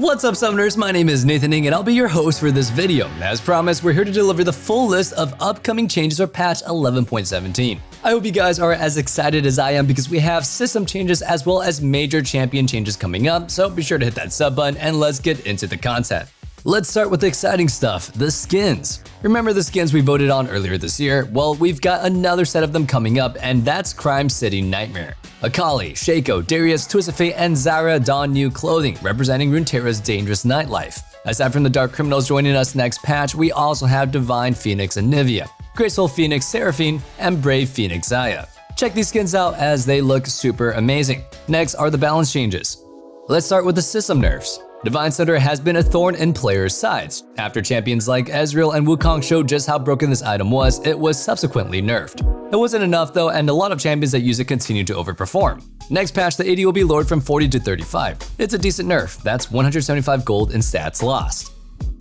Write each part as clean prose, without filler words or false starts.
What's up, Summoners? My name is Nathan Ng and I'll be your host for this video. As promised, we're here to deliver the full list of upcoming changes for patch 11.17. I hope you guys are as excited as I am because we have system changes as well as major champion changes coming up, so be sure to hit that sub button and let's get into the content. Let's start with the exciting stuff, the skins. Remember the skins we voted on earlier this year? Well, we've got another set of them coming up, and that's Crime City Nightmare. Akali, Shaco, Darius, Twist of Fate, and Zara don new clothing, representing Runeterra's dangerous nightlife. Aside from the Dark Criminals joining us next patch, we also have Divine Phoenix and Nivea, Graceful Phoenix Seraphine, and Brave Phoenix Zaya. Check these skins out as they look super amazing. Next are the balance changes. Let's start with the system nerfs. Divine Cinder has been a thorn in players' sides. After champions like Ezreal and Wukong showed just how broken this item was, it was subsequently nerfed. It wasn't enough though, and a lot of champions that use it continue to overperform. Next patch, the AD will be lowered from 40 to 35. It's a decent nerf, that's 175 gold in stats lost.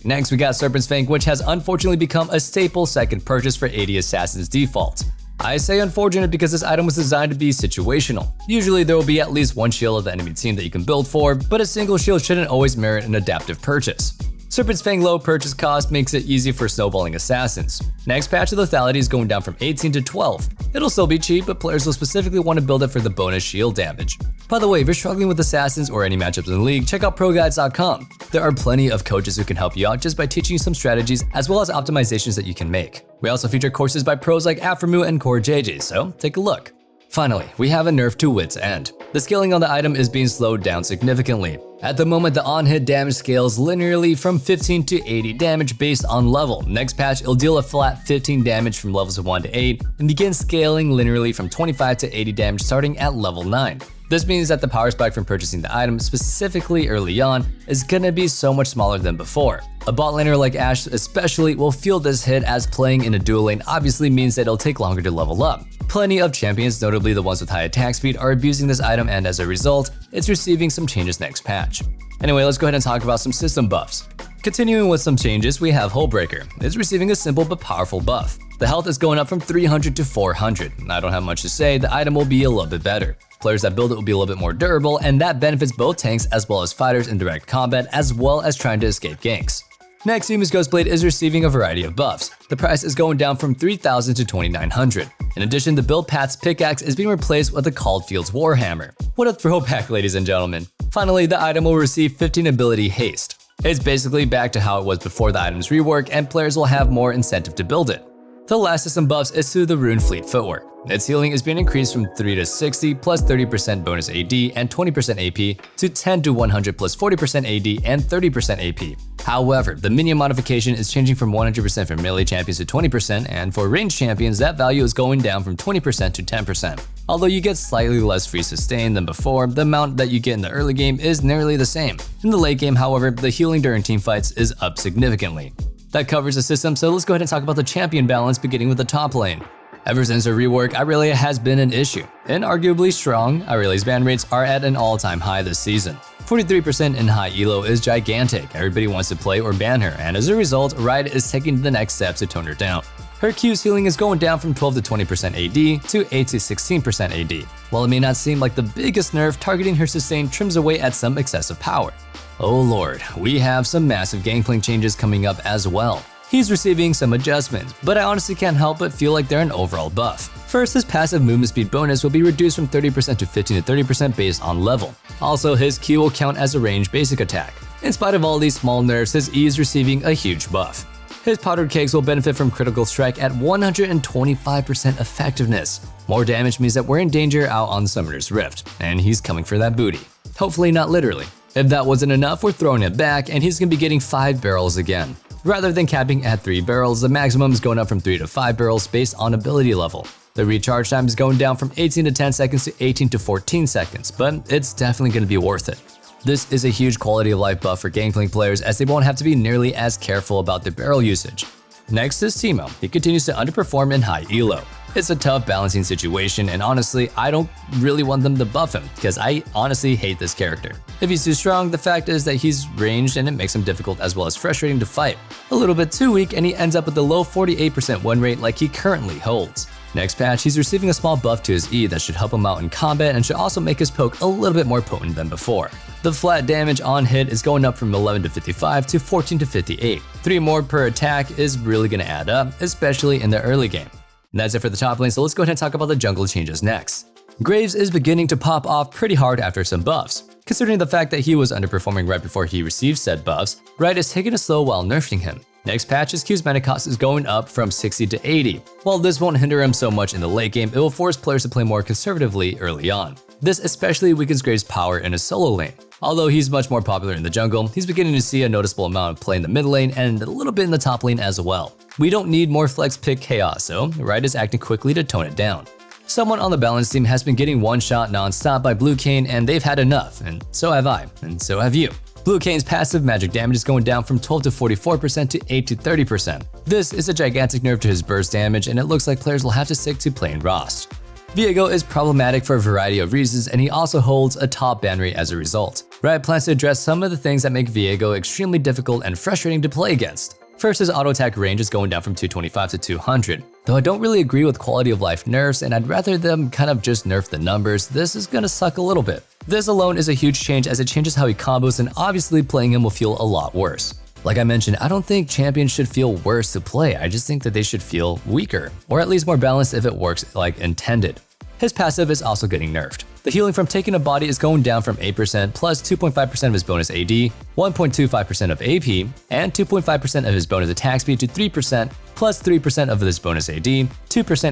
Next, we got Serpent's Fang, which has unfortunately become a staple second purchase for AD Assassin's default. I say unfortunate because this item was designed to be situational. Usually there will be at least one shield of the enemy team that you can build for, but a single shield shouldn't always merit an adaptive purchase. Serpent's Fang low purchase cost makes it easy for snowballing assassins. Next patch, the lethality is going down from 18 to 12. It'll still be cheap, but players will specifically want to build it for the bonus shield damage. By the way, if you're struggling with assassins or any matchups in the league, check out ProGuides.com. There are plenty of coaches who can help you out just by teaching you some strategies as well as optimizations that you can make. We also feature courses by pros like Aframu and Core JJ, so take a look. Finally, we have a nerf to Wit's End. The scaling on the item is being slowed down significantly. At the moment, the on-hit damage scales linearly from 15 to 80 damage based on level. Next patch, it'll deal a flat 15 damage from levels 1 to 8 and begin scaling linearly from 25 to 80 damage starting at level 9. This means that the power spike from purchasing the item, specifically early on, is gonna be so much smaller than before. A bot laner like Ashe especially will feel this hit, as playing in a dual lane obviously means that it'll take longer to level up. Plenty of champions, notably the ones with high attack speed, are abusing this item, and as a result, it's receiving some changes next patch. Anyway, let's go ahead and talk about some system buffs. Continuing with some changes, we have Hullbreaker. It's receiving a simple but powerful buff. The health is going up from 300 to 400. I don't have much to say, the item will be a little bit better. Players that build it will be a little bit more durable, and that benefits both tanks as well as fighters in direct combat, as well as trying to escape ganks. Next, Yumi's Ghostblade is receiving a variety of buffs. The price is going down from 3,000 to 2,900. In addition, the build path's pickaxe is being replaced with the Called Fields Warhammer. What a throwback, ladies and gentlemen. Finally, the item will receive 15 ability haste. It's basically back to how it was before the item's rework, and players will have more incentive to build it. The last system buffs is to the Rune Fleet footwork. Its healing is being increased from 3 to 60 plus 30% bonus AD and 20% AP to 10 to 100 plus 40% AD and 30% AP. However, the minion modification is changing from 100% for melee champions to 20%, and for ranged champions that value is going down from 20% to 10%. Although you get slightly less free sustain than before, the amount that you get in the early game is nearly the same. In the late game, however, the healing during teamfights is up significantly. That covers the system, so let's go ahead and talk about the champion balance, beginning with the top lane. Ever since her rework, Irelia has been an issue. Inarguably strong, Irelia's ban rates are at an all-time high this season. 43% in high elo is gigantic. Everybody wants to play or ban her, and as a result, Riot is taking the next steps to tone her down. Her Q's healing is going down from 12 to 20% AD to 8 to 16% AD. While it may not seem like the biggest nerf, targeting her sustain trims away at some excessive power. Oh lord, we have some massive Gangplank changes coming up as well. He's receiving some adjustments, but I honestly can't help but feel like they're an overall buff. First, his passive movement speed bonus will be reduced from 30% to 15 to 30% based on level. Also, his Q will count as a ranged basic attack. In spite of all these small nerfs, his E is receiving a huge buff. His powdered cakes will benefit from critical strike at 125% effectiveness. More damage means that we're in danger out on Summoner's Rift, and he's coming for that booty. Hopefully not literally. If that wasn't enough, we're throwing it back, and he's gonna be getting 5 barrels again. Rather than capping at 3 barrels, the maximum is going up from 3 to 5 barrels based on ability level. The recharge time is going down from 18 to 10 seconds to 18 to 14 seconds, but it's definitely going to be worth it. This is a huge quality of life buff for Gangplank players, as they won't have to be nearly as careful about their barrel usage. Next is Teemo. He continues to underperform in high elo. It's a tough balancing situation, and honestly, I don't really want them to buff him, because I honestly hate this character. If he's too strong, the fact is that he's ranged and it makes him difficult as well as frustrating to fight. A little bit too weak and he ends up with the low 48% win rate like he currently holds. Next patch, he's receiving a small buff to his E that should help him out in combat and should also make his poke a little bit more potent than before. The flat damage on hit is going up from 11 to 55 to 14 to 58. 3 more per attack is really going to add up, especially in the early game. And that's it for the top lane, so let's go ahead and talk about the jungle changes next. Graves is beginning to pop off pretty hard after some buffs. Considering the fact that he was underperforming right before he received said buffs, Riot is taking it slow while nerfing him. Next patch, his Q's mana cost is going up from 60 to 80. While this won't hinder him so much in the late game, it will force players to play more conservatively early on. This especially weakens Graves' power in a solo lane. Although he's much more popular in the jungle, he's beginning to see a noticeable amount of play in the mid lane and a little bit in the top lane as well. We don't need more flex pick chaos, so Riot is acting quickly to tone it down. Someone on the balance team has been getting one-shot non-stop by Blue Kayn, and they've had enough, and so have I, and so have you. Blue Kayn's passive magic damage is going down from 12 to 44% to 8 to 30%. This is a gigantic nerf to his burst damage, and it looks like players will have to stick to playing Rost. Viego is problematic for a variety of reasons, and he also holds a top ban rate as a result. Riot plans to address some of the things that make Viego extremely difficult and frustrating to play against. First, his auto attack range is going down from 225 to 200. Though I don't really agree with quality of life nerfs and I'd rather them kind of just nerf the numbers, this is gonna suck a little bit. This alone is a huge change as it changes how he combos, and obviously playing him will feel a lot worse. Like I mentioned, I don't think champions should feel worse to play, I just think that they should feel weaker, or at least more balanced if it works like intended. His passive is also getting nerfed. The healing from taking a body is going down from 8% plus 2.5% of his bonus AD, 1.25% of AP, and 2.5% of his bonus attack speed to 3% plus 3% of his bonus AD, 2%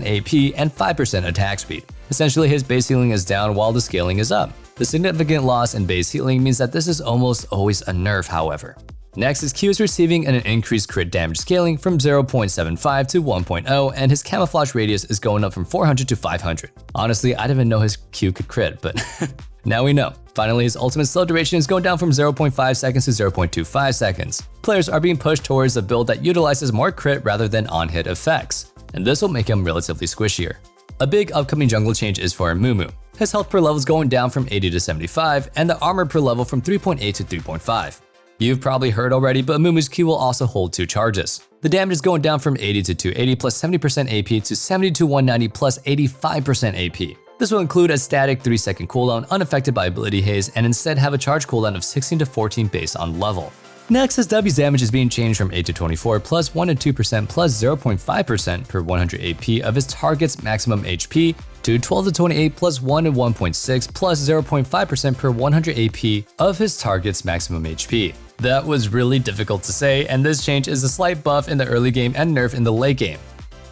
AP, and 5% attack speed. Essentially, his base healing is down while the scaling is up. The significant loss in base healing means that this is almost always a nerf, however. Next, his Q is receiving an increased crit damage scaling from 0.75 to 1.0, and his camouflage radius is going up from 400 to 500. Honestly, I didn't even know his Q could crit, but now we know. Finally, his ultimate slow duration is going down from 0.5 seconds to 0.25 seconds. Players are being pushed towards a build that utilizes more crit rather than on-hit effects, and this will make him relatively squishier. A big upcoming jungle change is for Mumu. His health per level is going down from 80 to 75, and the armor per level from 3.8 to 3.5. You've probably heard already, but Mumu's Q will also hold 2 charges. The damage is going down from 80 to 280 plus 70% AP to 70 to 190 plus 85% AP. This will include a static 3-second cooldown unaffected by ability haze and instead have a charge cooldown of 16 to 14 based on level. Next, his W's damage is being changed from 8 to 24 plus 1 to 2% plus 0.5% per 100 AP of his target's maximum HP to 12 to 28 plus 1 to 1.6 plus 0.5% per 100 AP of his target's maximum HP. That was really difficult to say, and this change is a slight buff in the early game and nerf in the late game.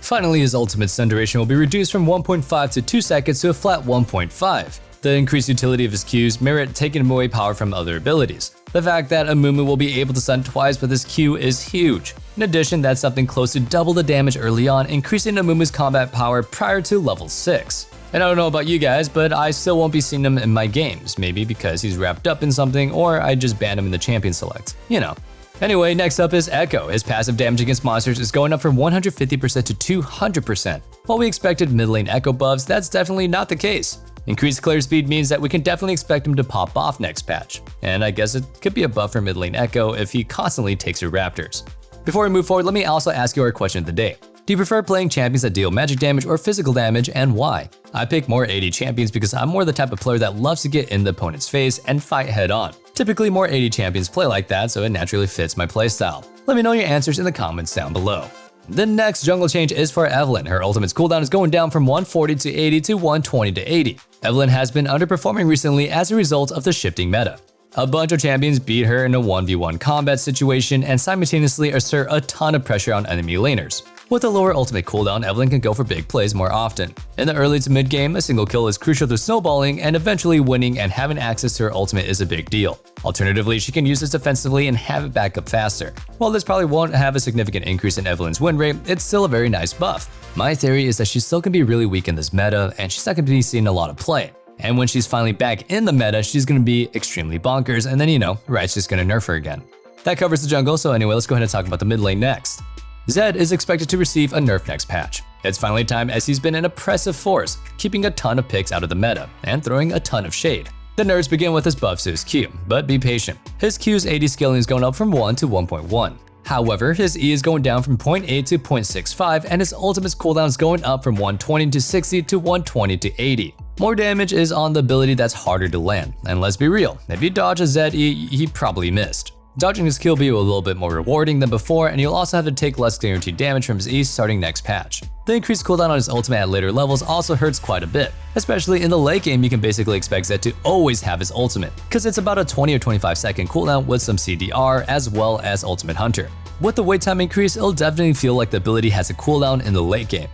Finally, his ultimate stun duration will be reduced from 1.5 to 2 seconds to a flat 1.5. The increased utility of his Qs merit taking away power from other abilities. The fact that Mumu will be able to stun twice with his Q is huge. In addition, that's something close to double the damage early on, increasing Mumu's combat power prior to level 6. And I don't know about you guys, but I still won't be seeing him in my games, maybe because he's wrapped up in something or I just banned him in the champion select, you know. Anyway, next up is Echo. His passive damage against monsters is going up from 150% to 200%. While we expected mid lane Echo buffs, that's definitely not the case. Increased clear speed means that we can definitely expect him to pop off next patch. And I guess it could be a buff for mid lane Echo if he constantly takes your raptors. Before we move forward, let me also ask you our question of the day. Do you prefer playing champions that deal magic damage or physical damage, and why? I pick more AD champions because I'm more the type of player that loves to get in the opponent's face and fight head on. Typically more AD champions play like that, so it naturally fits my playstyle. Let me know your answers in the comments down below. The next jungle change is for Evelynn. Her ultimate's cooldown is going down from 140 to 80 to 120 to 80. Evelynn has been underperforming recently as a result of the shifting meta. A bunch of champions beat her in a 1v1 combat situation and simultaneously assert a ton of pressure on enemy laners. With a lower ultimate cooldown, Evelynn can go for big plays more often. In the early to mid game, a single kill is crucial to snowballing, and eventually winning and having access to her ultimate is a big deal. Alternatively, she can use this defensively and have it back up faster. While this probably won't have a significant increase in Evelynn's win rate, it's still a very nice buff. My theory is that she still can be really weak in this meta, and she's not going to be seeing a lot of play. And when she's finally back in the meta, she's going to be extremely bonkers, and then Riot's just going to nerf her again. That covers the jungle, so anyway, let's go ahead and talk about the mid lane next. Zed is expected to receive a nerf next patch. It's finally time as he's been an oppressive force, keeping a ton of picks out of the meta, and throwing a ton of shade. The nerfs begin with his buffs to his Q, but be patient. His Q's AD scaling is going up from 1 to 1.1. However, his E is going down from 0.8 to 0.65, and his ultimate's cooldown is going up from 120 to 60 to 120 to 80. More damage is on the ability that's harder to land, and let's be real, if you dodge a ZE, he probably missed. Dodging his Q will be a little bit more rewarding than before, and you'll also have to take less guaranteed damage from his E starting next patch. The increased cooldown on his ultimate at later levels also hurts quite a bit. Especially in the late game, you can basically expect Zed to always have his ultimate, because it's about a 20 or 25 second cooldown with some CDR as well as Ultimate Hunter. With the wait time increase, it'll definitely feel like the ability has a cooldown in the late game.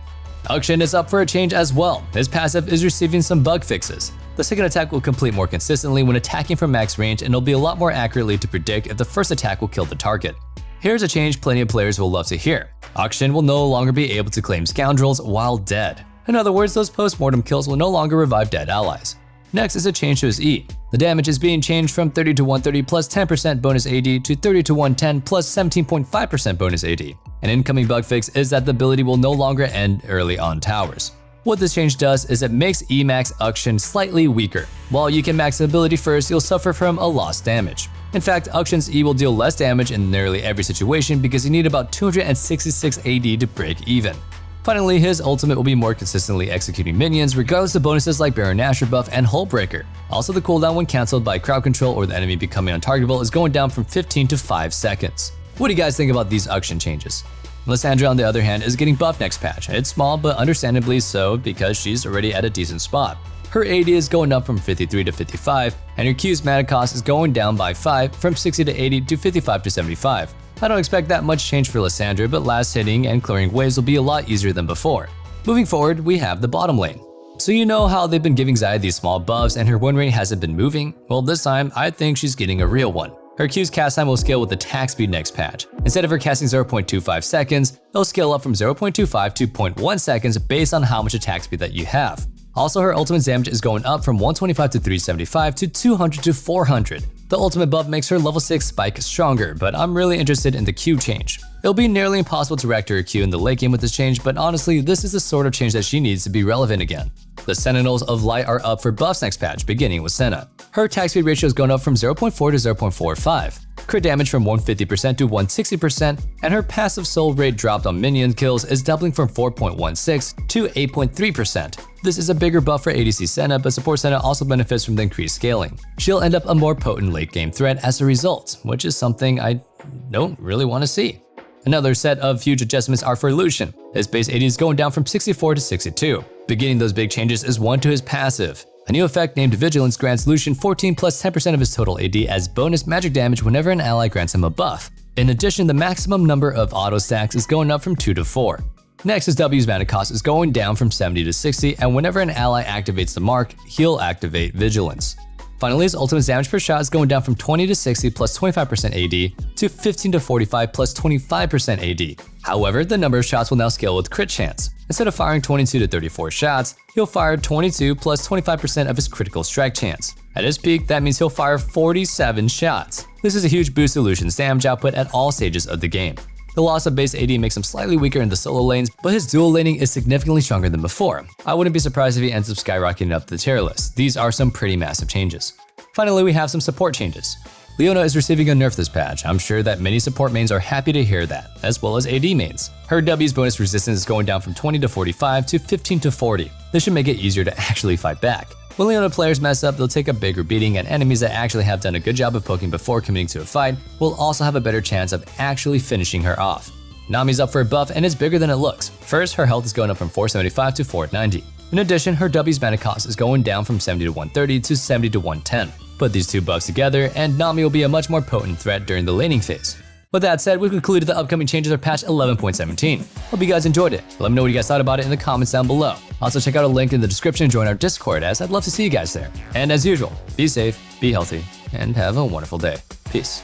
Akshin is up for a change as well. His passive is receiving some bug fixes. The second attack will complete more consistently when attacking from max range, and it'll be a lot more accurately to predict if the first attack will kill the target. Here's a change plenty of players will love to hear. Akshin will no longer be able to claim scoundrels while dead. In other words, those post-mortem kills will no longer revive dead allies. Next is a change to his E. The damage is being changed from 30 to 130 plus 10% bonus AD to 30 to 110 plus 17.5% bonus AD. An incoming bug fix is that the ability will no longer end early on towers. What this change does is it makes Emax Akshin slightly weaker. While you can max the ability first, you'll suffer from a lost damage. In fact, Akshin's E will deal less damage in nearly every situation because you need about 266 AD to break even. Finally, his ultimate will be more consistently executing minions regardless of bonuses like Baron Nashor buff and Hullbreaker. Also, the cooldown when cancelled by crowd control or the enemy becoming untargetable is going down from 15 to 5 seconds. What do you guys think about these Akshin changes? Lysandra, on the other hand, is getting buffed next patch. It's small, but understandably so because she's already at a decent spot. Her AD is going up from 53 to 55, and her Q's mana cost is going down by 5 from 60 to 80 to 55 to 75. I don't expect that much change for Lysandra, but last hitting and clearing waves will be a lot easier than before. Moving forward, we have the bottom lane. So you know how they've been giving Xayah these small buffs and her win rate hasn't been moving? Well, this time, I think she's getting a real one. Her Q's cast time will scale with attack speed next patch. Instead of her casting 0.25 seconds, it'll scale up from 0.25 to 0.1 seconds based on how much attack speed that you have. Also, her ultimate damage is going up from 125 to 375 to 200 to 400. The ultimate buff makes her level 6 spike stronger, but I'm really interested in the Q change. It'll be nearly impossible to react to her Q in the late game with this change, but honestly, this is the sort of change that she needs to be relevant again. The Sentinels of Light are up for buffs next patch, beginning with Senna. Her attack speed ratio is going up from 0.4 to 0.45. Crit damage from 150% to 160%, and her passive soul rate dropped on minion kills is doubling from 4.16 to 8.3%. This is a bigger buff for ADC Senna, but support Senna also benefits from the increased scaling. She'll end up a more potent late game threat as a result, which is something I don't really want to see. Another set of huge adjustments are for Lucian. His base AD is going down from 64 to 62. Beginning those big changes is one to his passive. A new effect named Vigilance grants Lucian 14 plus 10% of his total AD as bonus magic damage whenever an ally grants him a buff. In addition, the maximum number of auto stacks is going up from 2 to 4. Next, his W's mana cost is going down from 70 to 60, and whenever an ally activates the mark, he'll activate Vigilance. Finally, his ultimate damage per shot is going down from 20 to 60 plus 25% AD to 15 to 45 plus 25% AD. However, the number of shots will now scale with crit chance. Instead of firing 22 to 34 shots, he'll fire 22 plus 25% of his critical strike chance. At his peak, that means he'll fire 47 shots. This is a huge boost to Lucian's damage output at all stages of the game. The loss of base AD makes him slightly weaker in the solo lanes, but his dual laning is significantly stronger than before. I wouldn't be surprised if he ends up skyrocketing up the tier list. These are some pretty massive changes. Finally, we have some support changes. Leona is receiving a nerf this patch. I'm sure that many support mains are happy to hear that, as well as AD mains. Her W's bonus resistance is going down from 20 to 45 to 15 to 40. This should make it easier to actually fight back. When Leona players mess up, they'll take a bigger beating, and enemies that actually have done a good job of poking before committing to a fight will also have a better chance of actually finishing her off. Nami's up for a buff, and it's bigger than it looks. First, her health is going up from 475 to 490. In addition, her W's mana cost is going down from 70 to 130 to 70 to 110. Put these two buffs together, and Nami will be a much more potent threat during the laning phase. With that said, we've concluded the upcoming changes of patch 11.17. Hope you guys enjoyed it. Let me know what you guys thought about it in the comments down below. Also, check out a link in the description and join our Discord, as I'd love to see you guys there. And as usual, be safe, be healthy, and have a wonderful day. Peace.